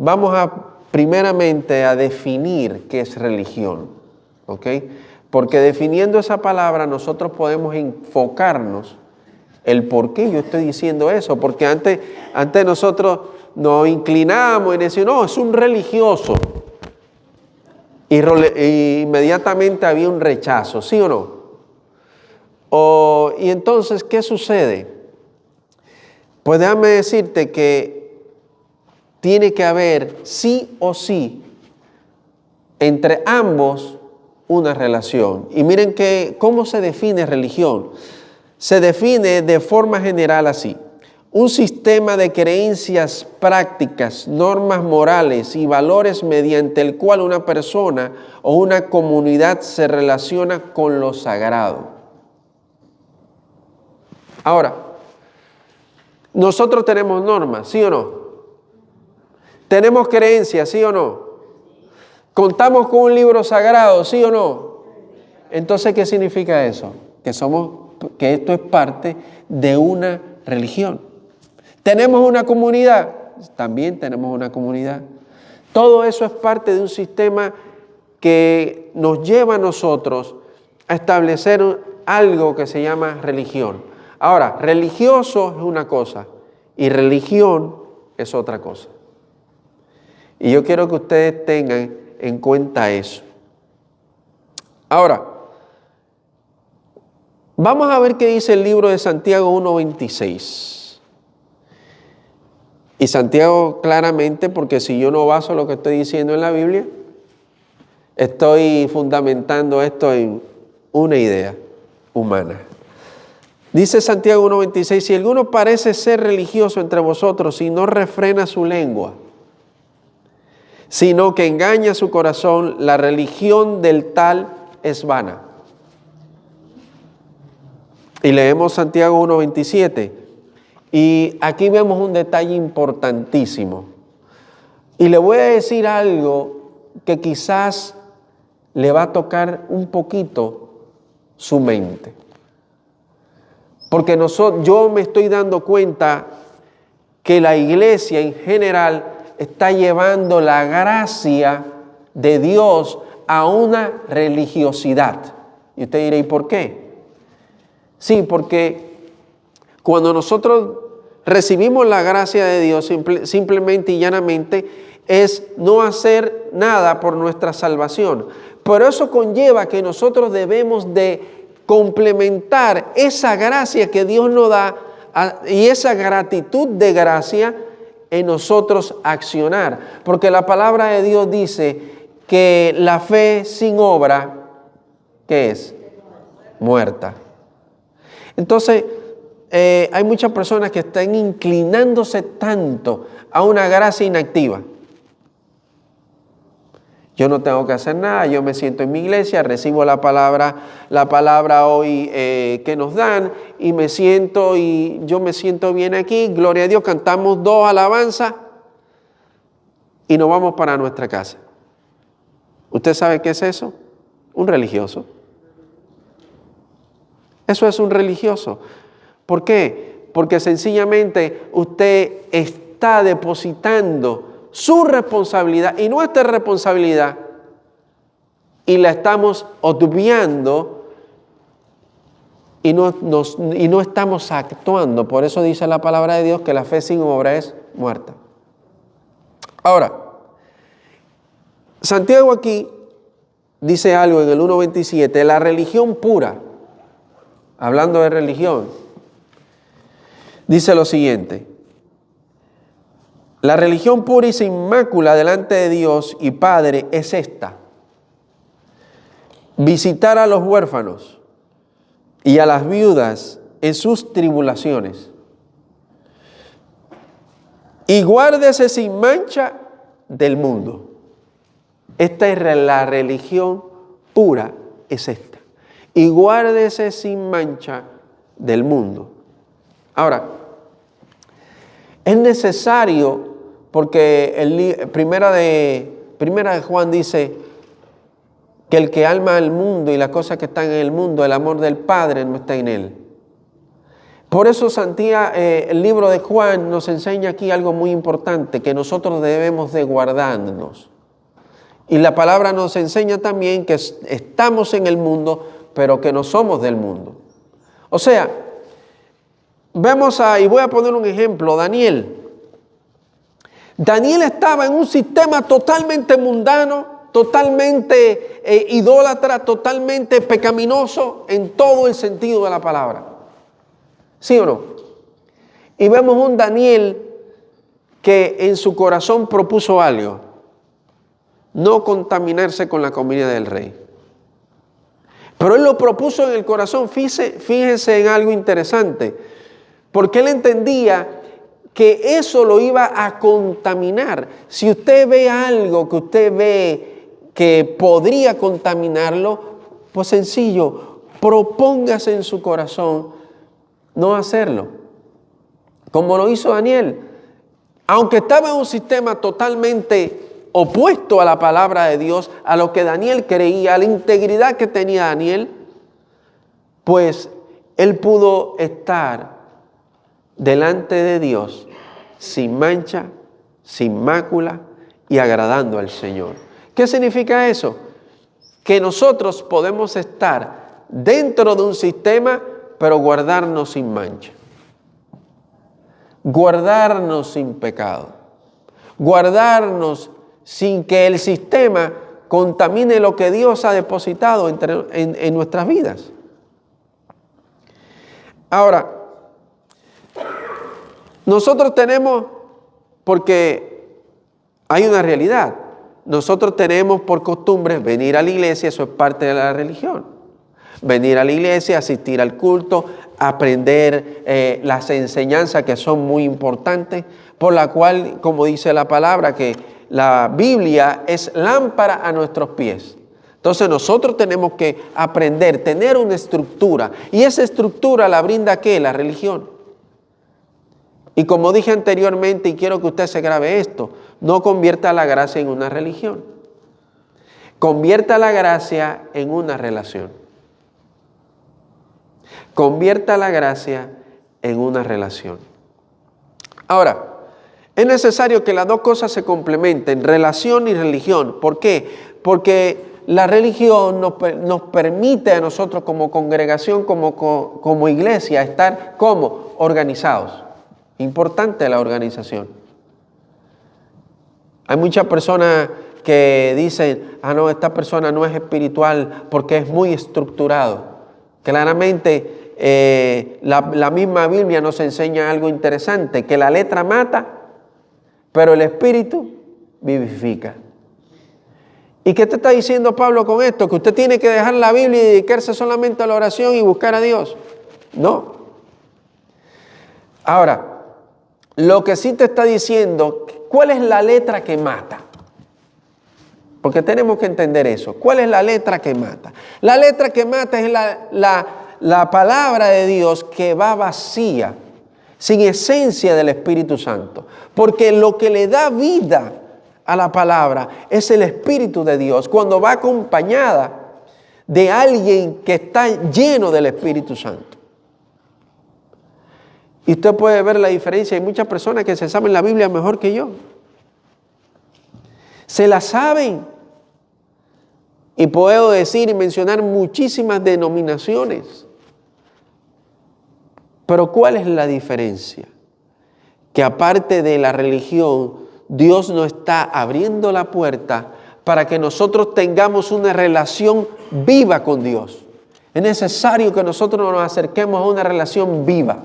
vamos primeramente a definir qué es religión, ¿ok? Porque definiendo esa palabra nosotros podemos enfocarnos el por qué yo estoy diciendo eso, porque antes nosotros nos inclinamos y decíamos, no, es un religioso. Y inmediatamente había un rechazo, ¿sí o no? Y entonces, ¿qué sucede? Pues déjame decirte que tiene que haber sí o sí entre ambos una relación. Y miren cómo se define religión. Se define de forma general así: un sistema de creencias prácticas, normas morales y valores mediante el cual una persona o una comunidad se relaciona con lo sagrado. Ahora, nosotros tenemos normas, ¿sí o no? Tenemos creencias, ¿sí o no? Contamos con un libro sagrado, ¿sí o no? Entonces, ¿qué significa eso? Que esto es parte de una religión. ¿Tenemos una comunidad? También tenemos una comunidad. Todo eso es parte de un sistema que nos lleva a nosotros a establecer algo que se llama religión. Ahora, religioso es una cosa y religión es otra cosa. Y yo quiero que ustedes tengan en cuenta eso. Ahora, vamos a ver qué dice el libro de Santiago 1:26. Y Santiago claramente, porque si yo no baso lo que estoy diciendo en la Biblia, estoy fundamentando esto en una idea humana. Dice Santiago 1:26, si alguno parece ser religioso entre vosotros y no refrena su lengua, sino que engaña su corazón, la religión del tal es vana. Y leemos Santiago 1:27. Y aquí vemos un detalle importantísimo. Y le voy a decir algo que quizás le va a tocar un poquito su mente. Porque yo me estoy dando cuenta que la iglesia en general está llevando la gracia de Dios a una religiosidad. Y usted dirá, ¿y por qué? Sí, porque cuando nosotros recibimos la gracia de Dios simplemente y llanamente es no hacer nada por nuestra salvación. Pero eso conlleva que nosotros debemos de complementar esa gracia que Dios nos da y esa gratitud de gracia en nosotros accionar. Porque la palabra de Dios dice que la fe sin obra, ¿qué es? Muerta. Entonces, hay muchas personas que están inclinándose tanto a una gracia inactiva. Yo no tengo que hacer nada, yo me siento en mi iglesia, recibo la palabra hoy que nos dan y yo me siento bien aquí, gloria a Dios, cantamos 2 alabanzas y nos vamos para nuestra casa. ¿Usted sabe qué es eso? Un religioso. Eso es un religioso. ¿Por qué? Porque sencillamente usted está depositando su responsabilidad y nuestra responsabilidad y la estamos obviando y no estamos actuando. Por eso dice la palabra de Dios que la fe sin obra es muerta. Ahora, Santiago aquí dice algo en el 1:27, la religión pura, hablando de religión, dice lo siguiente: la religión pura y sin mácula delante de Dios y Padre es esta: visitar a los huérfanos y a las viudas en sus tribulaciones. Y guárdese sin mancha del mundo. Esta es la religión pura, es esta. Y guárdese sin mancha del mundo. Ahora, es necesario, porque primera de Juan dice que el que ama al mundo y las cosas que están en el mundo, el amor del Padre no está en él. Por eso Santiago, el libro de Juan nos enseña aquí algo muy importante, que nosotros debemos de guardarnos. Y la palabra nos enseña también que estamos en el mundo, pero que no somos del mundo. O sea, y voy a poner un ejemplo, Daniel. Daniel estaba en un sistema totalmente mundano, totalmente idólatra, totalmente pecaminoso en todo el sentido de la palabra. ¿Sí o no? Y vemos un Daniel que en su corazón propuso algo: no contaminarse con la comida del rey. Pero él lo propuso en el corazón. Fíjense en algo interesante, porque él entendía que eso lo iba a contaminar. Si usted ve algo que usted ve que podría contaminarlo, pues sencillo, propóngase en su corazón no hacerlo, como lo hizo Daniel. Aunque estaba en un sistema totalmente opuesto a la palabra de Dios, a lo que Daniel creía, a la integridad que tenía Daniel, pues él pudo estar delante de Dios sin mancha, sin mácula y agradando al Señor. ¿Qué significa eso? Que nosotros podemos estar dentro de un sistema, pero guardarnos sin mancha, guardarnos sin pecado, guardarnos sin que el sistema contamine lo que Dios ha depositado en nuestras vidas. Ahora, nosotros tenemos, porque hay una realidad, nosotros tenemos por costumbre venir a la iglesia, eso es parte de la religión. Venir a la iglesia, asistir al culto, aprender las enseñanzas que son muy importantes, por la cual, como dice la palabra, que la Biblia es lámpara a nuestros pies. Entonces nosotros tenemos que aprender, tener una estructura, y esa estructura la brinda ¿qué? La religión. Y como dije anteriormente, y quiero que usted se grabe esto, no convierta la gracia en una religión. Convierta la gracia en una relación. Convierta la gracia en una relación. Ahora, es necesario que las dos cosas se complementen, relación y religión. ¿Por qué? Porque la religión nos permite a nosotros como congregación, como iglesia, estar como organizados. Importante la organización. Hay muchas personas que dicen, no, esta persona no es espiritual porque es muy estructurado. Claramente, la misma Biblia nos enseña algo interesante, que la letra mata, pero el espíritu vivifica. ¿Y qué te está diciendo Pablo con esto? Que usted tiene que dejar la Biblia y dedicarse solamente a la oración y buscar a Dios. No. Ahora, lo que sí te está diciendo, ¿cuál es la letra que mata? Porque tenemos que entender eso. ¿Cuál es la letra que mata? La letra que mata es la palabra de Dios que va vacía, sin esencia del Espíritu Santo. Porque lo que le da vida a la palabra es el Espíritu de Dios, cuando va acompañada de alguien que está lleno del Espíritu Santo. Y usted puede ver la diferencia. Hay muchas personas que se saben la Biblia mejor que yo. Se la saben. Y puedo decir y mencionar muchísimas denominaciones. Pero ¿cuál es la diferencia? Que aparte de la religión, Dios nos está abriendo la puerta para que nosotros tengamos una relación viva con Dios. Es necesario que nosotros nos acerquemos a una relación viva,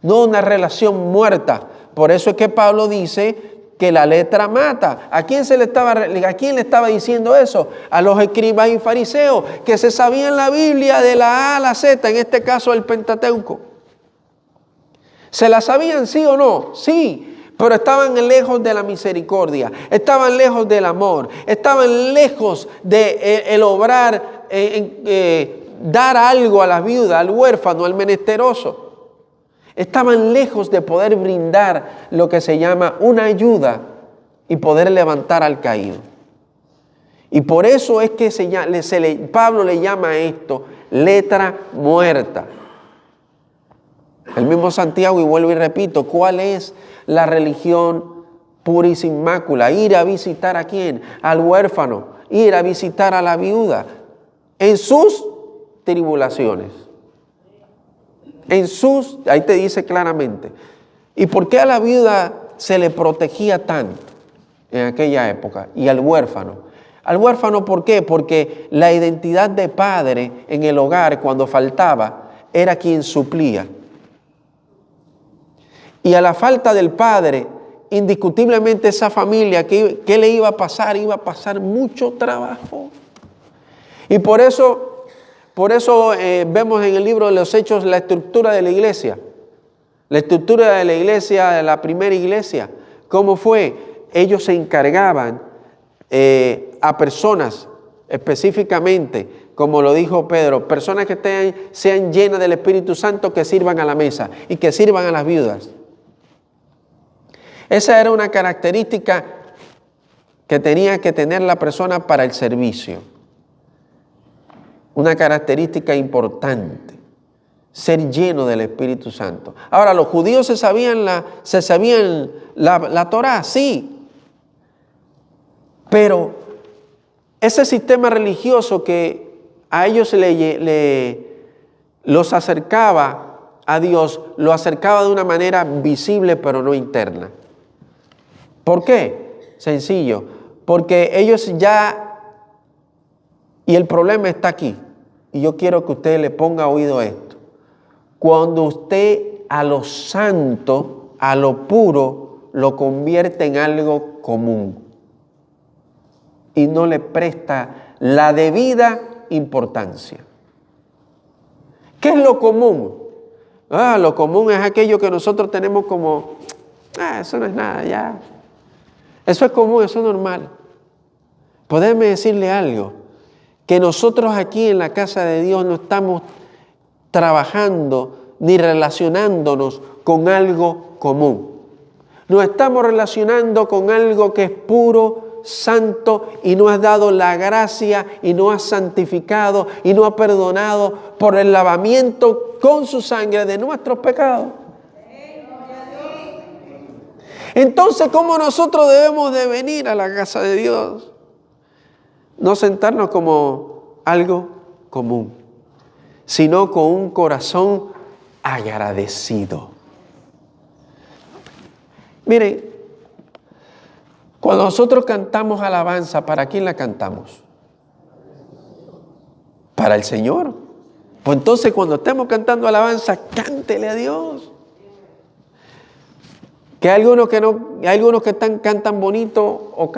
no una relación muerta. Por eso es que Pablo dice que la letra mata. ¿A quién le estaba diciendo eso? A los escribas y fariseos que se sabían la Biblia de la A a la Z, en este caso el Pentateuco. ¿Se la sabían sí o no? Sí, pero estaban lejos de la misericordia, estaban lejos del amor, estaban lejos de el obrar, dar algo a la viuda, al huérfano, al menesteroso. Estaban lejos de poder brindar lo que se llama una ayuda y poder levantar al caído. Y por eso es que Pablo le llama a esto letra muerta. El mismo Santiago, y vuelvo y repito, ¿cuál es la religión pura y sin mácula? Ir a visitar ¿a quién? Al huérfano, ir a visitar a la viuda en sus tribulaciones. Ahí te dice claramente. ¿Y por qué a la viuda se le protegía tanto en aquella época? Y al huérfano. Al huérfano, ¿por qué? Porque la identidad de padre en el hogar, cuando faltaba, era quien suplía. Y a la falta del padre, indiscutiblemente esa familia, ¿qué le iba a pasar? Iba a pasar mucho trabajo. Y por eso vemos en el libro de los Hechos la estructura de la iglesia. La estructura de la iglesia, de la primera iglesia. ¿Cómo fue? Ellos se encargaban a personas específicamente, como lo dijo Pedro, personas que sean llenas del Espíritu Santo, que sirvan a la mesa y que sirvan a las viudas. Esa era una característica que tenía que tener la persona para el servicio. Una característica importante, ser lleno del Espíritu Santo. Ahora, los judíos se sabían la Torá, sí, pero ese sistema religioso que a ellos los acercaba a Dios, lo acercaba de una manera visible pero no interna. ¿Por qué? Sencillo, porque ellos y el problema está aquí, y yo quiero que usted le ponga oído a esto. Cuando usted a lo santo, a lo puro, lo convierte en algo común y no le presta la debida importancia. ¿Qué es lo común? Lo común es aquello que nosotros tenemos como, eso no es nada, ya. Eso es común, eso es normal. Podemos decirle algo, que nosotros aquí en la casa de Dios no estamos trabajando ni relacionándonos con algo común. Nos estamos relacionando con algo que es puro, santo, y nos ha dado la gracia y nos ha santificado y nos ha perdonado por el lavamiento con su sangre de nuestros pecados. Entonces, ¿cómo nosotros debemos de venir a la casa de Dios? No sentarnos como algo común, sino con un corazón agradecido. Miren, cuando nosotros cantamos alabanza, ¿para quién la cantamos? Para el Señor. Pues entonces, cuando estemos cantando alabanza, cántele a Dios. Que hay algunos que cantan bonito o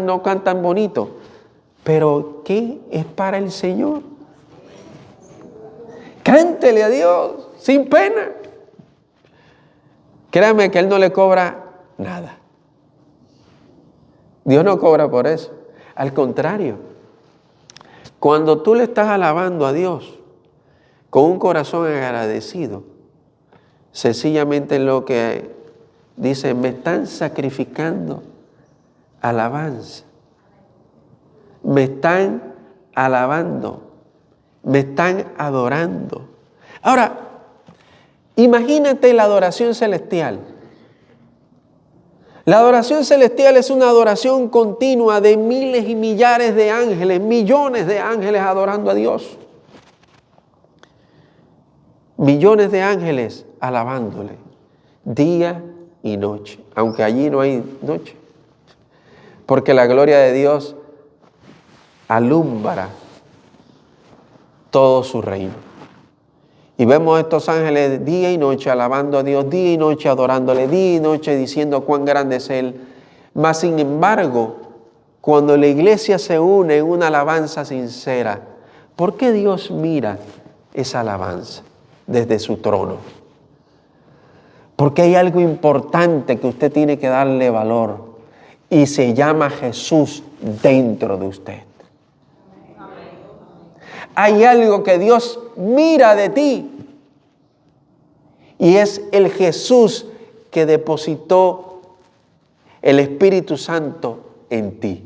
no cantan bonito. Pero ¿qué es para el Señor? Cántele a Dios sin pena. Créame que Él no le cobra nada. Dios no cobra por eso. Al contrario, cuando tú le estás alabando a Dios con un corazón agradecido, sencillamente lo que dice, me están sacrificando alabanza. Me están alabando, me están adorando. Ahora, imagínate la adoración celestial. La adoración celestial es una adoración continua de miles y millares de ángeles, millones de ángeles adorando a Dios. Millones de ángeles alabándole día y noche, aunque allí no hay noche, porque la gloria de Dios alumbra todo su reino. Y vemos a estos ángeles día y noche alabando a Dios, día y noche adorándole, día y noche diciendo cuán grande es Él. Mas sin embargo, cuando la iglesia se une en una alabanza sincera, ¿por qué Dios mira esa alabanza desde su trono? Porque hay algo importante que usted tiene que darle valor y se llama Jesús dentro de usted. Hay algo que Dios mira de ti y es el Jesús que depositó el Espíritu Santo en ti.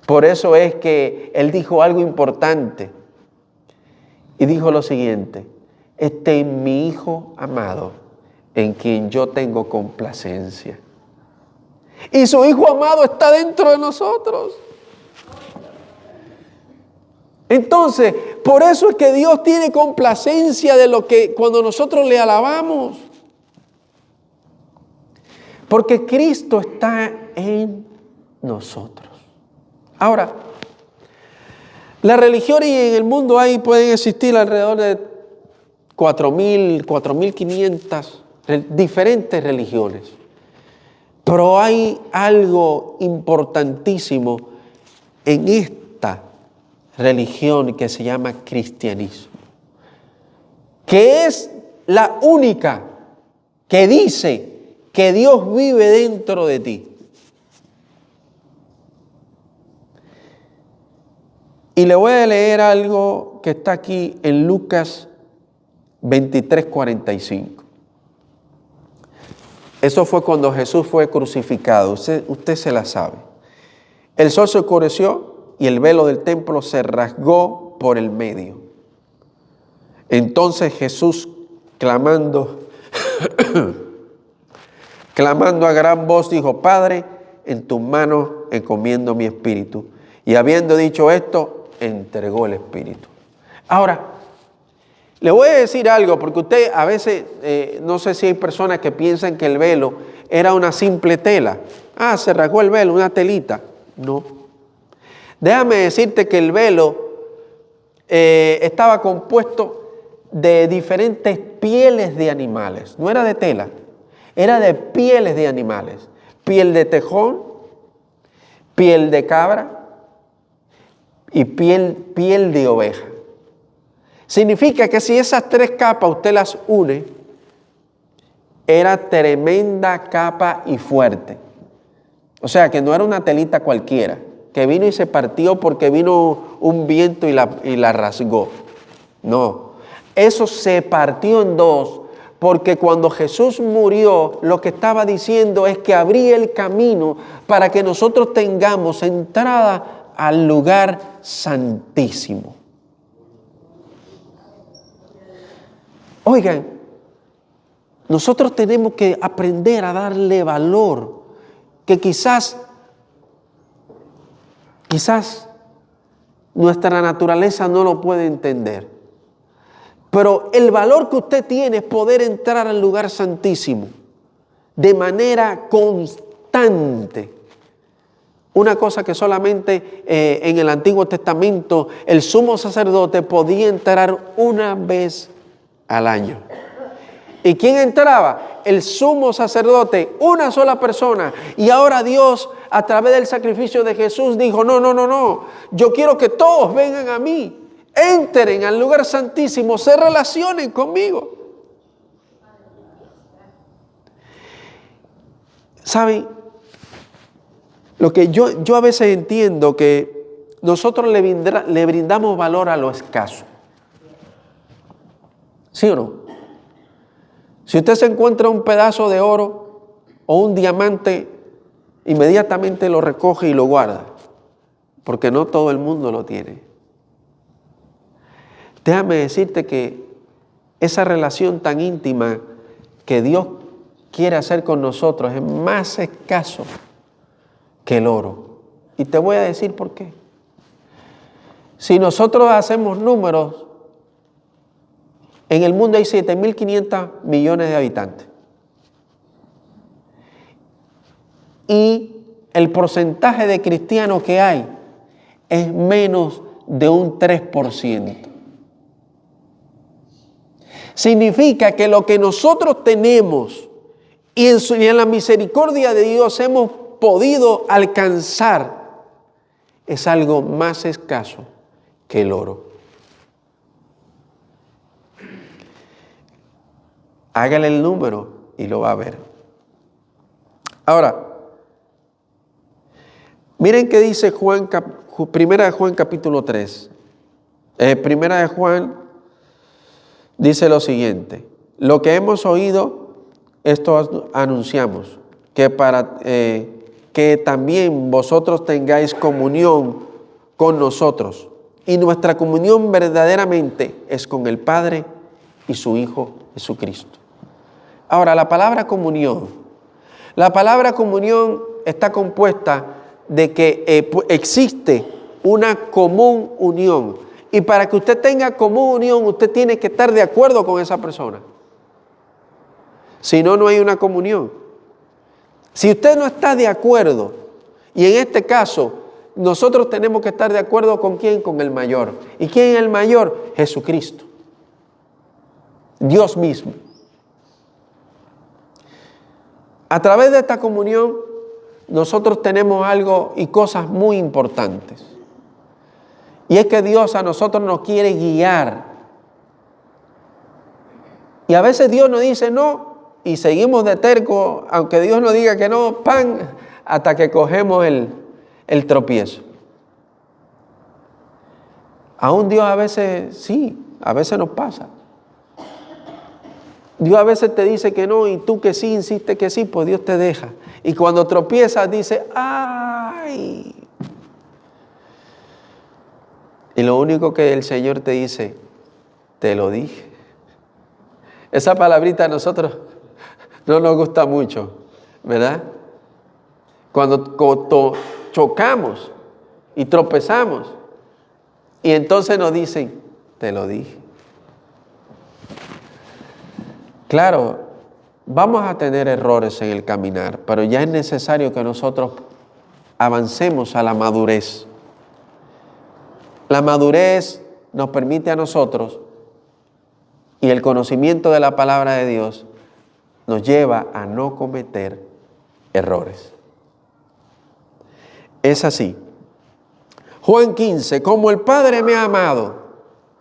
Por eso es que Él dijo algo importante y dijo lo siguiente, esté en mi Hijo amado, en quien yo tengo complacencia. Y su Hijo amado está dentro de nosotros. Entonces, por eso es que Dios tiene complacencia de lo que cuando nosotros le alabamos. Porque Cristo está en nosotros. Ahora, las religiones en el mundo pueden existir alrededor de 4.000, 4.500 diferentes religiones. Pero hay algo importantísimo en esta religión que se llama cristianismo, que es la única que dice que Dios vive dentro de ti. Y le voy a leer algo que está aquí en Lucas 23:45. Eso fue cuando Jesús fue crucificado. Usted se la sabe. El sol se oscureció y el velo del templo se rasgó por el medio. Entonces Jesús, clamando a gran voz, dijo: Padre, en tus manos encomiendo mi espíritu. Y habiendo dicho esto, entregó el espíritu. Ahora, le voy a decir algo, porque usted a veces, no sé si hay personas que piensan que el velo era una simple tela. Se rasgó el velo, una telita. No. Déjame decirte que el velo estaba compuesto de diferentes pieles de animales. No era de tela, era de pieles de animales. Piel de tejón, piel de cabra y piel de oveja. Significa que si esas tres capas usted las une, era tremenda capa y fuerte. O sea, que no era una telita cualquiera, que vino y se partió porque vino un viento y la rasgó. No, eso se partió en dos, porque cuando Jesús murió, lo que estaba diciendo es que abría el camino para que nosotros tengamos entrada al lugar santísimo. Oigan, nosotros tenemos que aprender a darle valor, que quizás nuestra naturaleza no lo puede entender. Pero el valor que usted tiene es poder entrar al lugar santísimo de manera constante. Una cosa que solamente en el Antiguo Testamento el sumo sacerdote podía entrar una vez al año. ¿Y quién entraba? El sumo sacerdote, una sola persona. Y ahora Dios, a través del sacrificio de Jesús, dijo: no. Yo quiero que todos vengan a mí, entren al lugar santísimo, se relacionen conmigo. ¿Saben? Lo que yo a veces entiendo que nosotros le brindamos valor a lo escaso. ¿Sí o no? Si usted se encuentra un pedazo de oro o un diamante, inmediatamente lo recoge y lo guarda, porque no todo el mundo lo tiene. Déjame decirte que esa relación tan íntima que Dios quiere hacer con nosotros es más escaso que el oro. Y te voy a decir por qué. Si nosotros hacemos números, en el mundo hay 7.500 millones de habitantes. Y el porcentaje de cristianos que hay es menos de un 3%. Significa que lo que nosotros tenemos y en la misericordia de Dios hemos podido alcanzar es algo más escaso que el oro. Hágale el número y lo va a ver. Ahora, miren qué dice Primera de Juan capítulo 3. Primera de Juan dice lo siguiente: lo que hemos oído, esto anunciamos, que también vosotros tengáis comunión con nosotros. Y nuestra comunión verdaderamente es con el Padre y su Hijo Jesucristo. Ahora, la palabra comunión está compuesta de que existe una común unión. Y para que usted tenga común unión, usted tiene que estar de acuerdo con esa persona. Si no, no hay una comunión. Si usted no está de acuerdo, y en este caso, nosotros tenemos que estar de acuerdo con ¿quién? Con el mayor. ¿Y quién es el mayor? Jesucristo. Dios mismo. A través de esta comunión, nosotros tenemos algo y cosas muy importantes. Y es que Dios a nosotros nos quiere guiar. Y a veces Dios nos dice no, y seguimos de terco, aunque Dios nos diga que no, pan, hasta que cogemos el tropiezo. Aún Dios a veces, sí, a veces nos pasa. Dios a veces te dice que no y tú que sí, insiste que sí, pues Dios te deja. Y cuando tropiezas dice, ¡ay! Y lo único que el Señor te dice, te lo dije. Esa palabrita a nosotros no nos gusta mucho, ¿verdad? Cuando chocamos y tropezamos y entonces nos dicen, te lo dije. Claro, vamos a tener errores en el caminar, pero ya es necesario que nosotros avancemos a la madurez. La madurez nos permite a nosotros, y el conocimiento de la palabra de Dios nos lleva a no cometer errores. Es así. Juan 15, como el Padre me ha amado,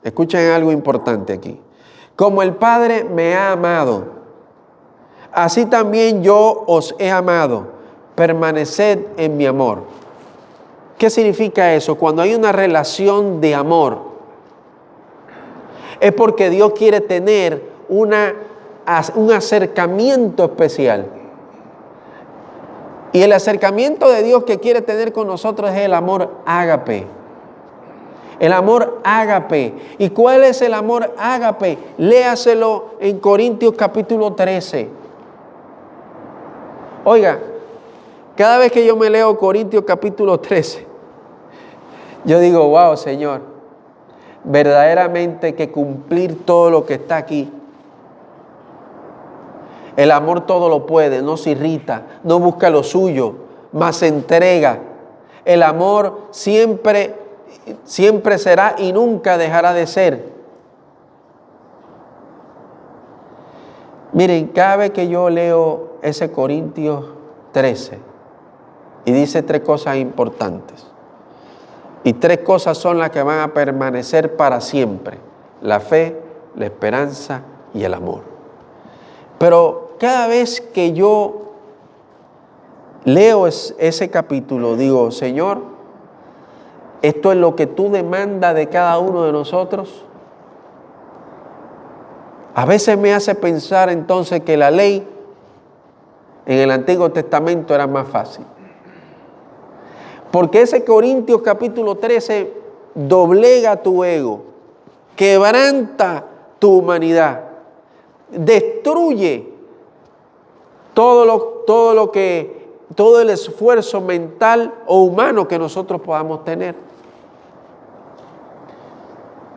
escuchen algo importante aquí, como el Padre me ha amado, así también yo os he amado, permaneced en mi amor. ¿Qué significa eso? Cuando hay una relación de amor, es porque Dios quiere tener un acercamiento especial. Y el acercamiento de Dios que quiere tener con nosotros es el amor ágape. El amor ágape. ¿Y cuál es el amor ágape? Léaselo en Corintios capítulo 13. Oiga, cada vez que yo me leo Corintios capítulo 13, yo digo, wow, Señor, verdaderamente que cumplir todo lo que está aquí. El amor todo lo puede, no se irrita, no busca lo suyo, mas se entrega. El amor siempre será y nunca dejará de ser. Miren, cada vez que yo leo ese Corintios 13 y dice 3 cosas importantes, y 3 cosas son las que van a permanecer para siempre: la fe, la esperanza y el amor. Pero cada vez que yo leo ese capítulo, digo, Señor, ¿esto es lo que tú demandas de cada uno de nosotros? A veces me hace pensar entonces que la ley en el Antiguo Testamento era más fácil. Porque ese Corintios capítulo 13 doblega tu ego, quebranta tu humanidad, destruye todo el esfuerzo mental o humano que nosotros podamos tener.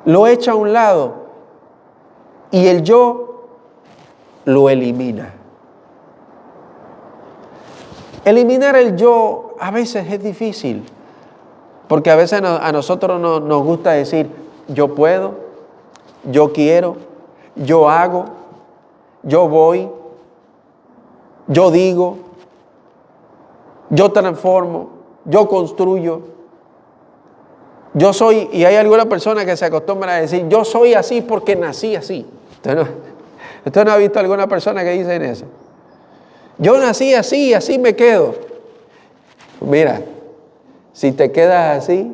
Lo echa a un lado y el yo lo elimina. Eliminar el yo a veces es difícil, porque a veces a nosotros nos gusta decir, yo puedo, yo quiero, yo hago, yo voy, yo digo, yo transformo, yo construyo, yo soy, y hay alguna persona que se acostumbra a decir, yo soy así porque nací así. ¿Usted no ha visto alguna persona que dice eso? Yo nací así y así me quedo. Mira, si te quedas así,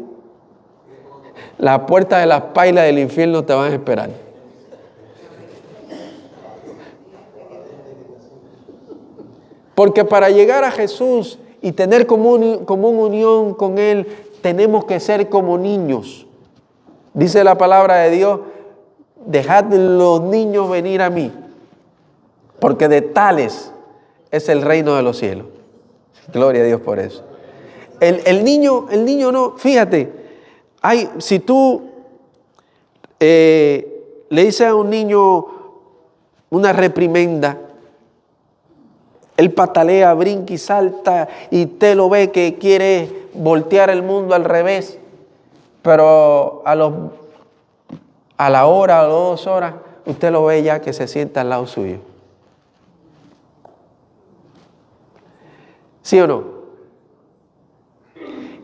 las puertas de las pailas del infierno te van a esperar. Porque para llegar a Jesús y tener común unión con Él, tenemos que ser como niños. Dice la palabra de Dios, dejad los niños venir a mí, porque de tales es el reino de los cielos. Gloria a Dios por eso. El niño no, fíjate, si tú le dices a un niño una reprimenda, él patalea, brinca y salta y te lo ve que quiere voltear el mundo al revés, pero a la hora, a las 2 horas, usted lo ve ya que se sienta al lado suyo. ¿Sí o no?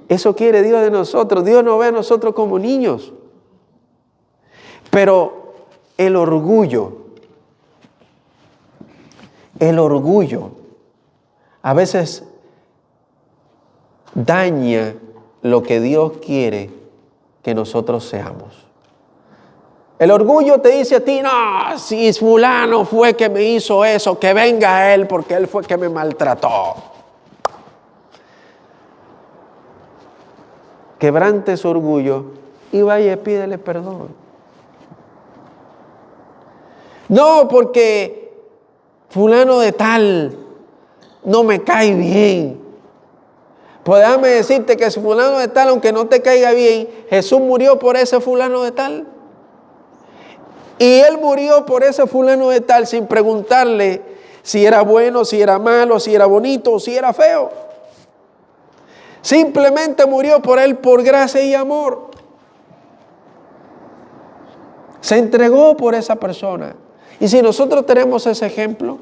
Eso quiere Dios de nosotros. Dios nos ve a nosotros como niños. Pero el orgullo a veces daña lo que Dios quiere que nosotros seamos. El orgullo te dice a ti, no, si fulano fue que me hizo eso, que venga él porque él fue que me maltrató. Quebrante su orgullo y vaya y pídele perdón. No, porque fulano de tal no me cae bien. Pues déjame decirte que si fulano de tal, aunque no te caiga bien, Jesús murió por ese fulano de tal. Y Él murió por ese fulano de tal sin preguntarle si era bueno, si era malo, si era bonito o si era feo. Simplemente murió por él por gracia y amor. Se entregó por esa persona. Y si nosotros tenemos ese ejemplo,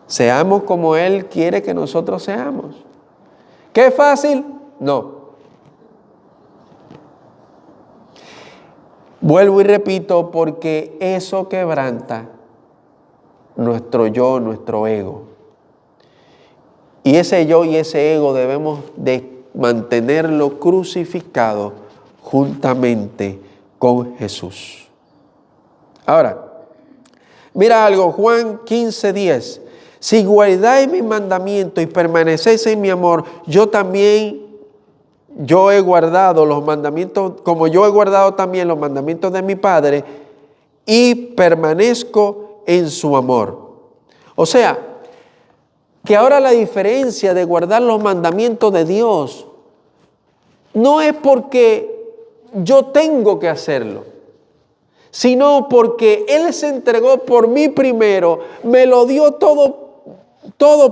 seamos como Él quiere que nosotros seamos. ¿Qué es fácil? No. Vuelvo y repito, porque eso quebranta nuestro yo, nuestro ego. Y ese yo y ese ego debemos de mantenerlo crucificado juntamente con Jesús. Ahora, mira algo, Juan 15:10. Si guardáis mis mandamientos y permanecéis en mi amor, yo he guardado los mandamientos, como yo he guardado también los mandamientos de mi Padre, y permanezco en su amor. O sea, que ahora la diferencia de guardar los mandamientos de Dios no es porque yo tengo que hacerlo, sino porque Él se entregó por mí primero, me lo dio todo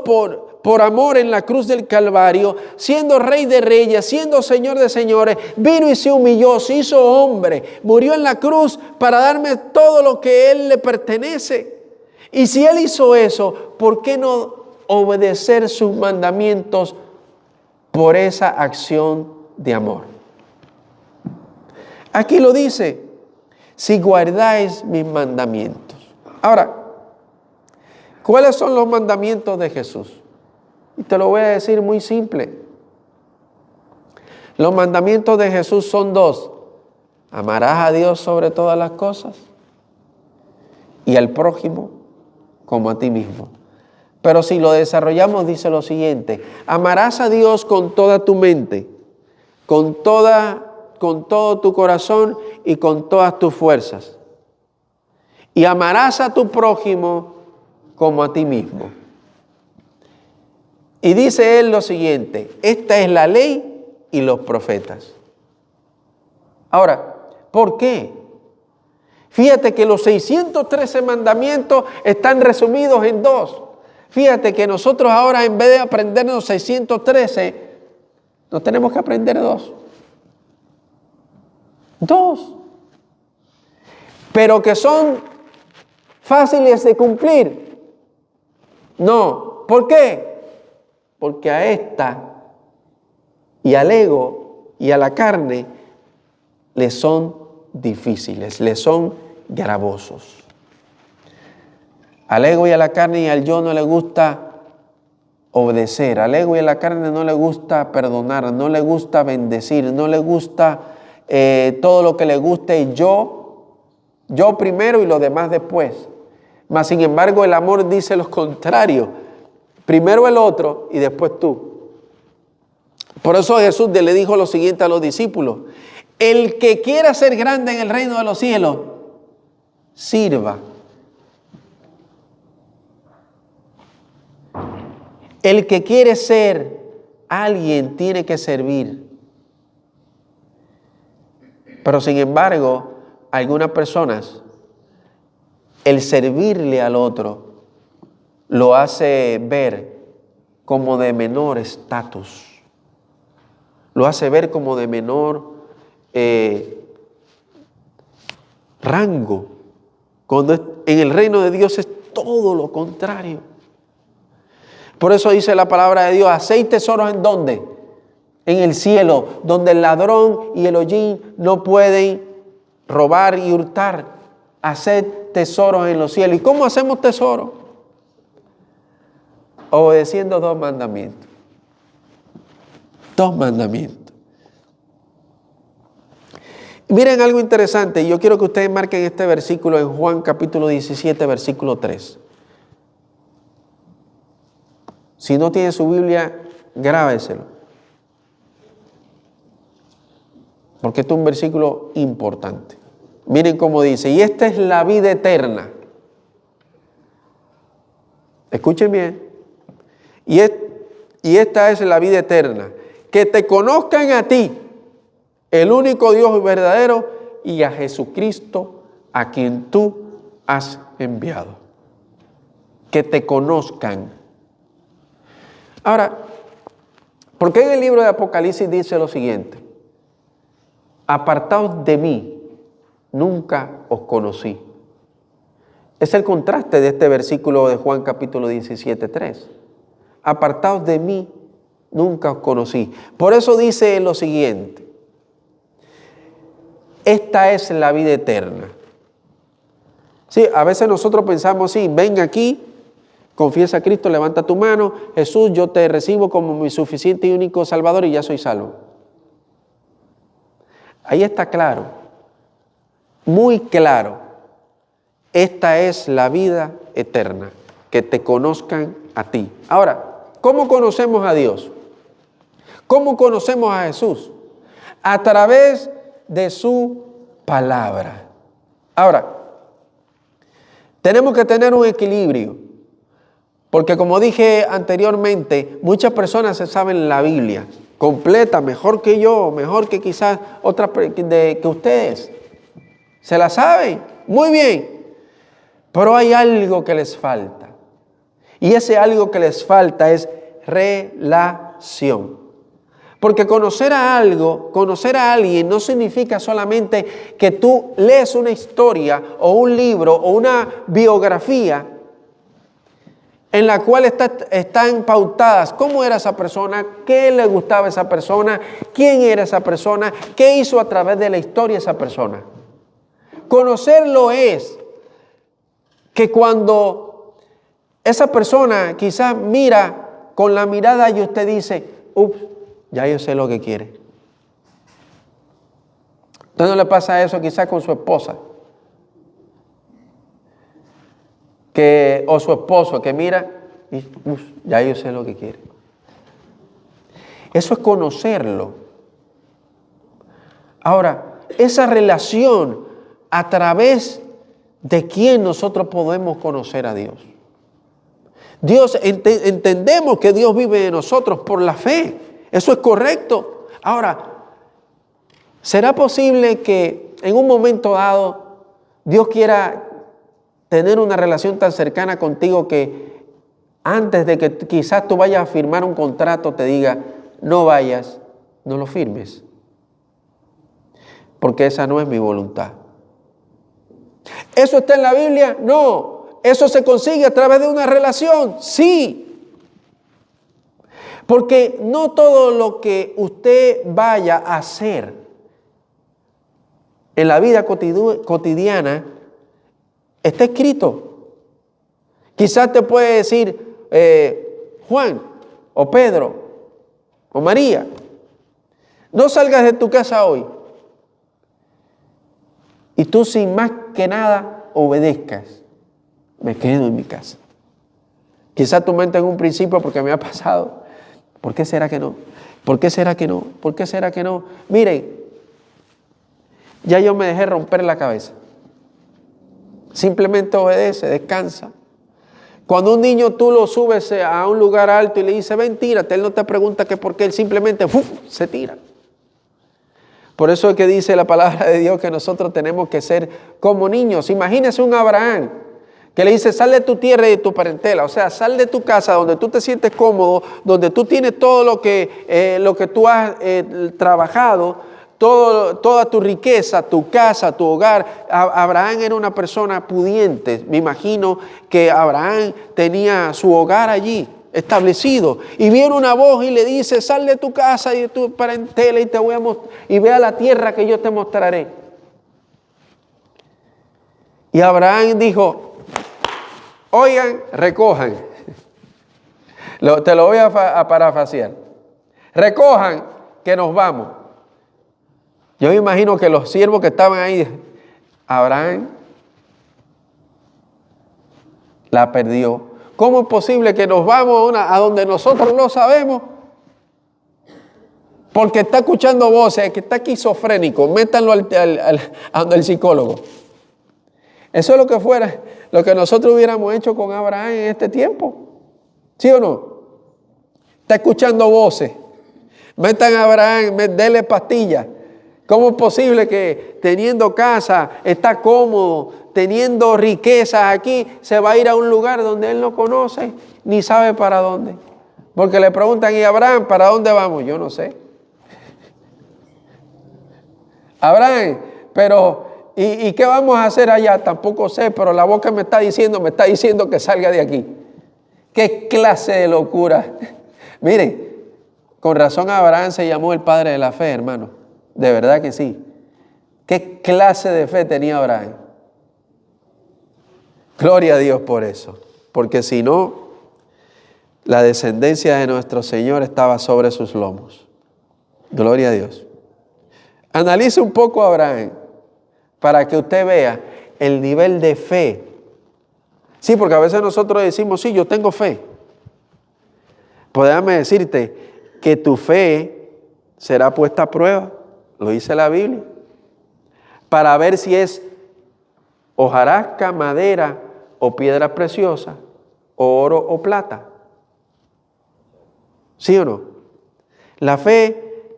por amor en la cruz del Calvario, siendo Rey de Reyes, siendo Señor de Señores, vino y se humilló, se hizo hombre, murió en la cruz para darme todo lo que a Él le pertenece. Y si Él hizo eso, ¿por qué no obedecer sus mandamientos por esa acción de amor? Aquí lo dice, si guardáis mis mandamientos. Ahora, ¿cuáles son los mandamientos de Jesús? Y te lo voy a decir muy simple. Los mandamientos de Jesús son 2. Amarás a Dios sobre todas las cosas y al prójimo como a ti mismo. Pero si lo desarrollamos, dice lo siguiente: amarás a Dios con toda tu mente, con todo tu corazón y con todas tus fuerzas. Y amarás a tu prójimo como a ti mismo. Y dice él lo siguiente: esta es la ley y los profetas. Ahora, ¿por qué? Fíjate que los 613 mandamientos están resumidos en 2. Fíjate que nosotros ahora, en vez de aprendernos 613, nos tenemos que aprender 2. 2. Pero que son fáciles de cumplir. No. ¿Por qué? Porque a esta y al ego y a la carne le son difíciles, le son gravosos. Al ego y a la carne y al yo no le gusta obedecer. Al ego y a la carne no le gusta perdonar, no le gusta bendecir, no le gusta todo lo que le guste yo primero y lo demás después. Mas sin embargo el amor dice lo contrario. Primero el otro y después tú. Por eso Jesús le dijo lo siguiente a los discípulos: el que quiera ser grande en el reino de los cielos, sirva. El que quiere ser alguien tiene que servir. Pero sin embargo, algunas personas, el servirle al otro lo hace ver como de menor estatus. Lo hace ver como de menor rango. Cuando en el reino de Dios es todo lo contrario. Por eso dice la palabra de Dios, hacéis tesoros ¿en dónde? En el cielo, donde el ladrón y el hollín no pueden robar y hurtar. Haced tesoros en los cielos. ¿Y cómo hacemos tesoros? Obedeciendo 2 mandamientos. 2 mandamientos. Miren algo interesante. Yo quiero que ustedes marquen este versículo en Juan capítulo 17, versículo 3. Si no tiene su Biblia, grábeselo. Porque este es un versículo importante. Miren cómo dice, y esta es la vida eterna. Escuchen bien. Y esta es la vida eterna. Que te conozcan a ti, el único Dios verdadero, y a Jesucristo, a quien tú has enviado. Que te conozcan. Ahora, ¿por qué en el libro de Apocalipsis dice lo siguiente? Apartaos de mí, nunca os conocí. Es el contraste de este versículo de Juan capítulo 17, 3. Apartaos de mí, nunca os conocí. Por eso dice lo siguiente. Esta es la vida eterna. Sí, a veces nosotros pensamos, sí, ven aquí, confiesa a Cristo, levanta tu mano, Jesús, yo te recibo como mi suficiente y único Salvador y ya soy salvo. Ahí está claro, muy claro. Esta es la vida eterna, que te conozcan a ti. Ahora, ¿cómo conocemos a Dios? ¿Cómo conocemos a Jesús? A través de su palabra. Ahora, tenemos que tener un equilibrio. Porque como dije anteriormente, muchas personas se saben la Biblia completa, mejor que yo, mejor que quizás otras que ustedes. Se la saben muy bien, pero hay algo que les falta. Y ese algo que les falta es relación. Porque conocer a alguien no significa solamente que tú lees una historia o un libro o una biografía en la cual están pautadas cómo era esa persona, qué le gustaba a esa persona, quién era esa persona, qué hizo a través de la historia esa persona. Conocerlo es que cuando esa persona quizás mira con la mirada y usted dice, ups, ya yo sé lo que quiere. ¿Usted no le pasa eso quizás con su esposa? O su esposo que mira y ya yo sé lo que quiere. Eso es conocerlo. Ahora, esa relación a través de quién nosotros podemos conocer a Dios. Entendemos que Dios vive en nosotros por la fe. Eso es correcto. Ahora, ¿será posible que en un momento dado Dios quiera tener una relación tan cercana contigo que antes de que quizás tú vayas a firmar un contrato te diga, no vayas, no lo firmes? Porque esa no es mi voluntad. ¿Eso está en la Biblia? No. ¿Eso se consigue a través de una relación? Sí. Porque no todo lo que usted vaya a hacer en la vida cotidiana está escrito. Quizás te puede decir Juan o Pedro o María, no salgas de tu casa hoy. Y tú sin más que nada obedezcas. Me quedo en mi casa. Quizás tu mente en un principio, porque me ha pasado, ¿por qué será que no? ¿Por qué será que no? ¿Por qué será que no? Miren, ya yo me dejé romper la cabeza. Simplemente obedece, descansa. Cuando un niño tú lo subes a un lugar alto y le dices, ven, tírate, él no te pregunta que por qué, él simplemente se tira. Por eso es que dice la palabra de Dios que nosotros tenemos que ser como niños. Imagínese un Abraham que le dice, sal de tu tierra y de tu parentela. O sea, sal de tu casa donde tú te sientes cómodo, donde tú tienes todo lo que tú has trabajado, toda tu riqueza, tu casa, tu hogar. Abraham era una persona pudiente. Me imagino que Abraham tenía su hogar allí establecido. Y viene una voz y le dice, sal de tu casa y de tu parentela y ve a la tierra que yo te mostraré. Y Abraham dijo, oigan, recojan. Te lo voy a parafrasear. Recojan que nos vamos. Yo me imagino que los siervos que estaban ahí, Abraham la perdió. ¿Cómo es posible que nos vamos a donde nosotros no sabemos? Porque está escuchando voces, que está esquizofrénico, métanlo a donde el psicólogo. Eso es lo que fuera, lo que nosotros hubiéramos hecho con Abraham en este tiempo. ¿Sí o no? Está escuchando voces. Metan a Abraham, denle pastillas. ¿Cómo es posible que teniendo casa, está cómodo, teniendo riquezas aquí, se va a ir a un lugar donde él no conoce, ni sabe para dónde? Porque le preguntan, ¿y Abraham, para dónde vamos? Yo no sé. Abraham, pero ¿y qué vamos a hacer allá? Tampoco sé, pero la voz que me está diciendo que salga de aquí. ¿Qué clase de locura? Miren, con razón Abraham se llamó el padre de la fe, hermano. De verdad que sí. ¿Qué clase de fe tenía Abraham? Gloria a Dios por eso. Porque si no, la descendencia de nuestro Señor estaba sobre sus lomos. Gloria a Dios. Analice un poco a Abraham para que usted vea el nivel de fe. Sí, porque a veces nosotros decimos, sí, yo tengo fe. Pues déjame decirte que tu fe será puesta a prueba. Lo dice la Biblia. Para ver si es hojarasca, madera o piedra preciosa, o oro o plata. ¿Sí o no? La fe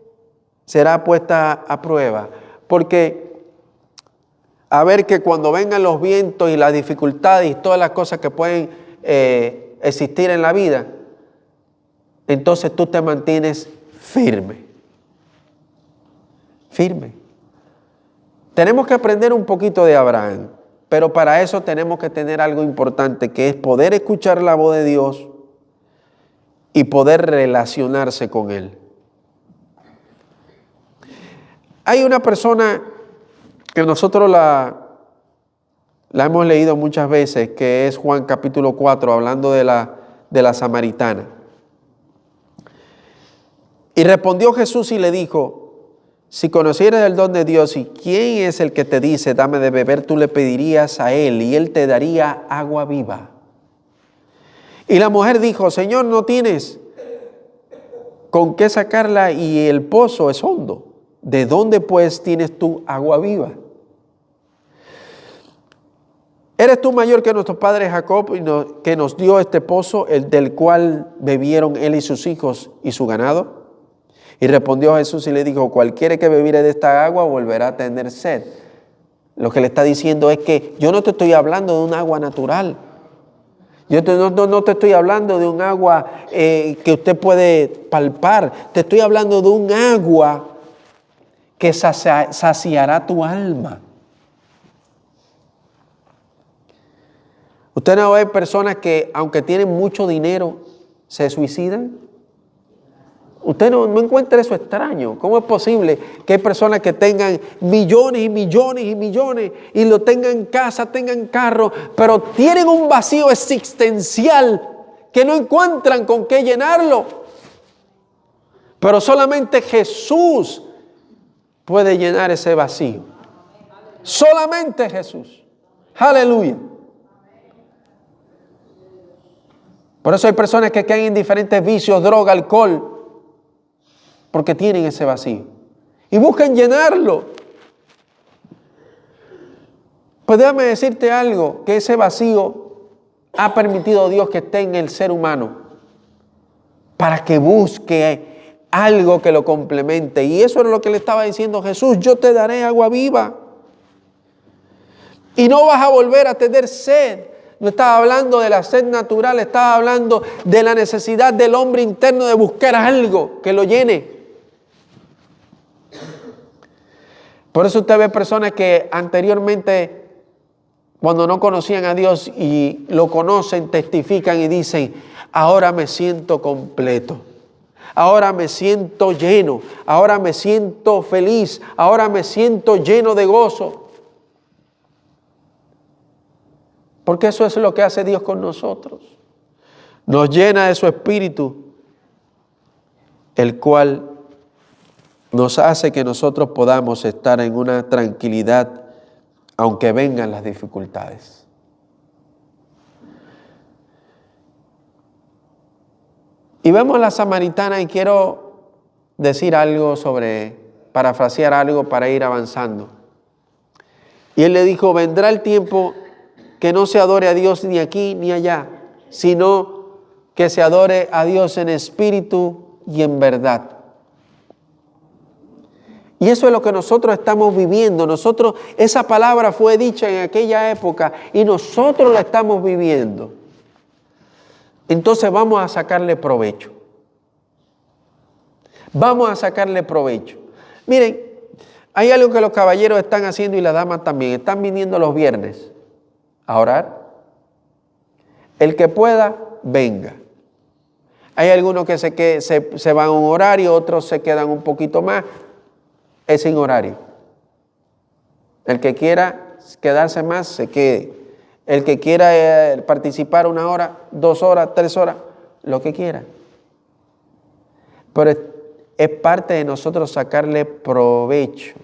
será puesta a prueba. Porque a ver que cuando vengan los vientos y las dificultades y todas las cosas que pueden existir en la vida, entonces tú te mantienes firme. Firme. Tenemos que aprender un poquito de Abraham, pero para eso tenemos que tener algo importante, que es poder escuchar la voz de Dios y poder relacionarse con Él. Hay una persona que nosotros la hemos leído muchas veces, que es Juan capítulo 4, hablando de la samaritana. Y respondió Jesús y le dijo, si conocieras el don de Dios y quién es el que te dice, dame de beber, tú le pedirías a él y él te daría agua viva. Y la mujer dijo, Señor, no tienes con qué sacarla y el pozo es hondo. ¿De dónde pues tienes tú agua viva? ¿Eres tú mayor que nuestro padre Jacob, que nos dio este pozo, el del cual bebieron él y sus hijos y su ganado? Y respondió Jesús y le dijo, cualquiera que bebiere de esta agua volverá a tener sed. Lo que le está diciendo es que yo no te estoy hablando de un agua natural. Yo no te estoy hablando de un agua que usted puede palpar. Te estoy hablando de un agua que saciará tu alma. Usted no ve personas que, aunque tienen mucho dinero, se suicidan. Usted no encuentra eso extraño. ¿Cómo es posible que hay personas que tengan millones y millones y millones y lo tengan en casa, tengan carro, pero tienen un vacío existencial que no encuentran con qué llenarlo? Pero solamente Jesús puede llenar ese vacío. Solamente Jesús. Aleluya. Por eso hay personas que caen en diferentes vicios, droga, alcohol, porque tienen ese vacío y buscan llenarlo. Pues déjame decirte algo, que ese vacío ha permitido Dios que esté en el ser humano para que busque algo que lo complemente. Y eso era lo que le estaba diciendo Jesús: yo te daré agua viva y no vas a volver a tener sed. No estaba hablando de la sed natural, estaba hablando de la necesidad del hombre interno de buscar algo que lo llene. Por eso usted ve personas que anteriormente, cuando no conocían a Dios y lo conocen, testifican y dicen: ahora me siento completo, ahora me siento lleno, ahora me siento feliz, ahora me siento lleno de gozo. Porque eso es lo que hace Dios con nosotros. Nos llena de su espíritu, el cual nos hace que nosotros podamos estar en una tranquilidad aunque vengan las dificultades. Y vemos a la samaritana, y quiero decir algo parafrasear algo para ir avanzando. Y él le dijo: vendrá el tiempo que no se adore a Dios ni aquí ni allá, sino que se adore a Dios en espíritu y en verdad. Y eso es lo que nosotros estamos viviendo. Esa palabra fue dicha en aquella época y nosotros la estamos viviendo. Entonces vamos a sacarle provecho. Vamos a sacarle provecho. Miren, hay algo que los caballeros están haciendo y las damas también. Están viniendo los viernes a orar. El que pueda, venga. Hay algunos que se van a un horario, otros se quedan un poquito más. Es sin horario. El que quiera quedarse más, se quede. El que quiera participar 1 hora, 2 horas, 3 horas, lo que quiera. Pero es parte de nosotros sacarle provecho.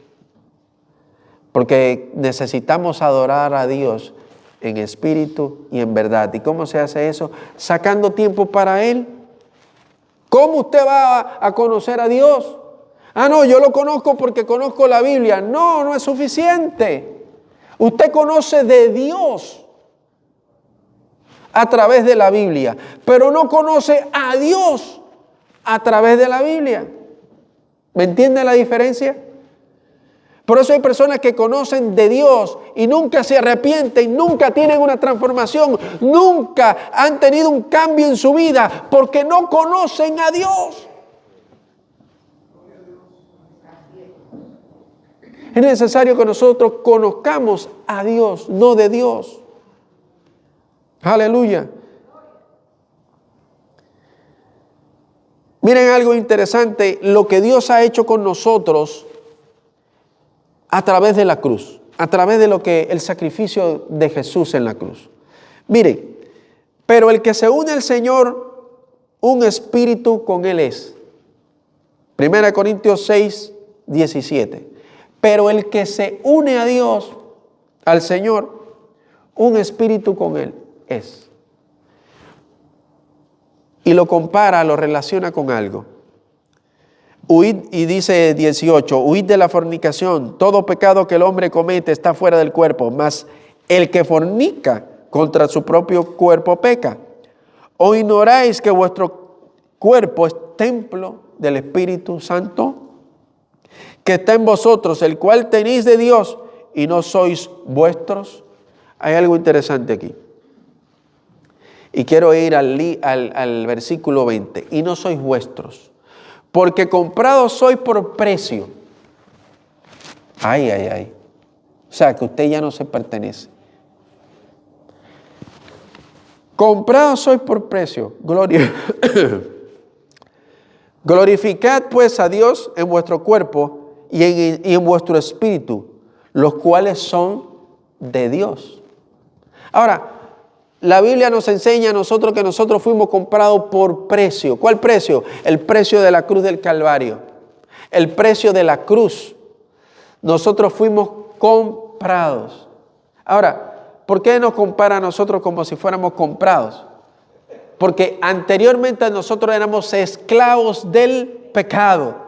Porque necesitamos adorar a Dios en espíritu y en verdad. ¿Y cómo se hace eso? Sacando tiempo para Él. ¿Cómo usted va a conocer a Dios? No, yo lo conozco porque conozco la Biblia. No, no es suficiente. Usted conoce de Dios a través de la Biblia, pero no conoce a Dios a través de la Biblia. ¿Me entiende la diferencia? Por eso hay personas que conocen de Dios y nunca se arrepienten, nunca tienen una transformación, nunca han tenido un cambio en su vida porque no conocen a Dios. Es necesario que nosotros conozcamos a Dios, no de Dios. Aleluya. Miren algo interesante, lo que Dios ha hecho con nosotros a través de la cruz, a través de el sacrificio de Jesús en la cruz. Miren, pero el que se une al Señor, un espíritu con Él es. 1 Corintios 6, 17. Pero el que se une a Dios, al Señor, un espíritu con Él es. Y lo compara, lo relaciona con algo. Huid, y dice 18, huid de la fornicación. Todo pecado que el hombre comete está fuera del cuerpo, mas el que fornica contra su propio cuerpo peca. ¿O ignoráis que vuestro cuerpo es templo del Espíritu Santo, que está en vosotros, el cual tenéis de Dios y no sois vuestros? Hay algo interesante aquí. Y quiero ir al versículo 20. Y no sois vuestros, porque comprados sois por precio. Ay. O sea, que usted ya no se pertenece. Comprados sois por precio. Gloria. Glorificad pues a Dios en vuestro cuerpo y en vuestro espíritu, los cuales son de Dios. Ahora, la Biblia nos enseña a nosotros que nosotros fuimos comprados por precio. ¿Cuál precio? El precio de la cruz del Calvario. El precio de la cruz. Nosotros fuimos comprados. Ahora, ¿por qué nos compara a nosotros como si fuéramos comprados? Porque anteriormente nosotros éramos esclavos del pecado.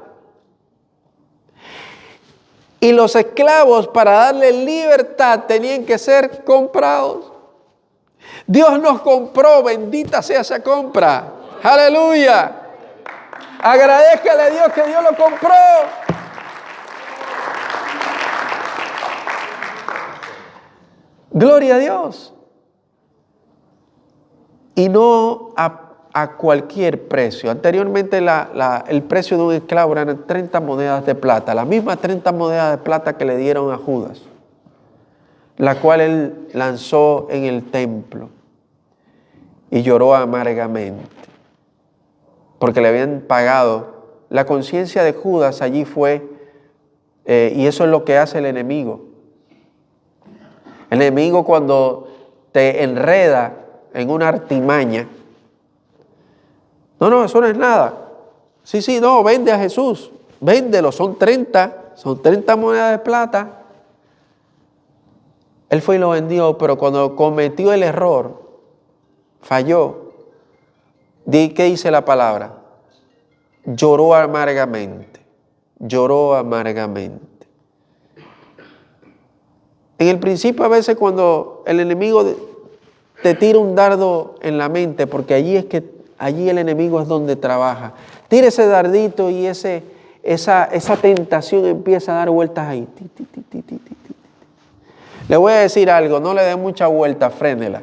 Y los esclavos, para darle libertad, tenían que ser comprados. Dios nos compró, bendita sea esa compra. Aleluya. Agradézcale a Dios que Dios lo compró. Gloria a Dios. Y no a cualquier precio. Anteriormente el precio de un esclavo eran 30 monedas de plata, las mismas 30 monedas de plata que le dieron a Judas, la cual él lanzó en el templo y lloró amargamente, porque le habían pagado. La conciencia de Judas allí fue, y eso es lo que hace el enemigo. El enemigo, cuando te enreda en una artimaña, no, eso no es nada. Sí, no, vende a Jesús, véndelo, son 30 monedas de plata. Él fue y lo vendió, pero cuando cometió el error, falló. ¿Qué dice la palabra? Lloró amargamente, lloró amargamente. En el principio, a veces cuando el enemigo te tira un dardo en la mente, porque allí el enemigo es donde trabaja. Tira ese dardito y esa tentación empieza a dar vueltas ahí. Le voy a decir algo, no le dé mucha vuelta, frénela.